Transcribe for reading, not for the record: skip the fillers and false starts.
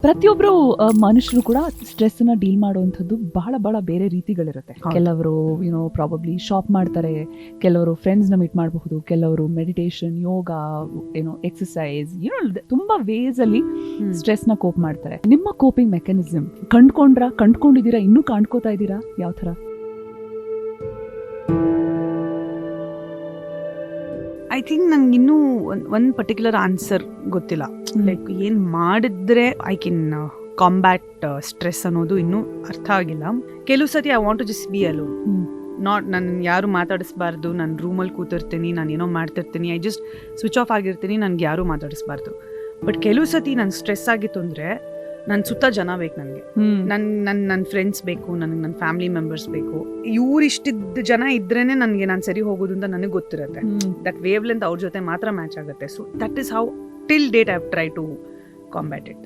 ಪ್ರತಿಯೊಬ್ರು ಮನುಷ್ಯರು ಕೂಡ ಸ್ಟ್ರೆಸ್ ನ ಡೀಲ್ ಮಾಡುವಂಥದ್ದು ಬಹಳ ಬಹಳ ಬೇರೆ ರೀತಿಗಳಿರುತ್ತೆ. ಕೆಲವರು ಪ್ರಾಬಬ್ಲಿ ಶಾಪ್ ಮಾಡ್ತಾರೆ, ಕೆಲವರು ಫ್ರೆಂಡ್ಸ್ ನ ಮೀಟ್ ಮಾಡಬಹುದು, ಕೆಲವರು ಮೆಡಿಟೇಷನ್, ಯೋಗ, ಎಕ್ಸಸೈಸ್, ತುಂಬಾ ವೇಸ್ ಅಲ್ಲಿ ಸ್ಟ್ರೆಸ್ ನ ಕೋಪ್ ಮಾಡ್ತಾರೆ. ನಿಮ್ಮ ಕೋಪಿಂಗ್ ಮೆಕ್ಯಾನಿಸಮ್ ಕಂಡ್ಕೊಂಡಿದ್ದೀರಾ, ಇನ್ನೂ ಕಾಣ್ಕೋತಾ ಇದ್ದೀರಾ? ಯಾವ ತರ? ಐ ಥಿಂಕ್ ನಂಗೆ ಇನ್ನೂ ಒಂದು ಪರ್ಟಿಕ್ಯುಲರ್ ಆನ್ಸರ್ ಗೊತ್ತಿಲ್ಲ. ಲೈಕ್ ಏನು ಮಾಡಿದ್ರೆ ಐ ಕ್ಯಾನ್ ಕಾಂಬ್ಯಾಟ್ ಸ್ಟ್ರೆಸ್ ಅನ್ನೋದು ಇನ್ನೂ ಅರ್ಥ ಆಗಿಲ್ಲ. ಕೆಲವು ಸತಿ I want to just be alone. ನಾನು ಯಾರು ಮಾತಾಡಿಸ್ಬಾರ್ದು, ನಾನು ರೂಮಲ್ಲಿ ಕೂತಿರ್ತೀನಿ, ನಾನು ಏನೋ ಮಾಡ್ತಿರ್ತೀನಿ, ಐ ಜಸ್ಟ್ ಸ್ವಿಚ್ ಆಫ್ ಆಗಿರ್ತೀನಿ, ನನಗೆ ಯಾರೂ ಮಾತಾಡಿಸ್ಬಾರ್ದು. ಬಟ್ ಕೆಲವು ಸತಿ ನಾನು ಸ್ಟ್ರೆಸ್ ಆಗಿತ್ತು ಅಂದರೆ ನನ್ನ ಸುತ್ತ ಜನ ಬೇಕು, ನನಗೆ ನನ್ನ ಫ್ರೆಂಡ್ಸ್ ಬೇಕು, ನನಗೆ ನನ್ನ ಫ್ಯಾಮಿಲಿ ಮೆಂಬರ್ಸ್ ಬೇಕು. ಇಷ್ಟಿದ್ದ ಜನ ಇದ್ರೇನೆ ನನಗೆ ನಾನು ಸರಿ ಹೋಗೋದು ಅಂತ ನನಗೆ ಗೊತ್ತಿರುತ್ತೆ. ದಟ್ ವೇವ್ ಲೆಂತ್ ಅವ್ರ ಜೊತೆ ಮಾತ್ರ ಮ್ಯಾಚ್ ಆಗುತ್ತೆ. So that is how till date I have try to combat it.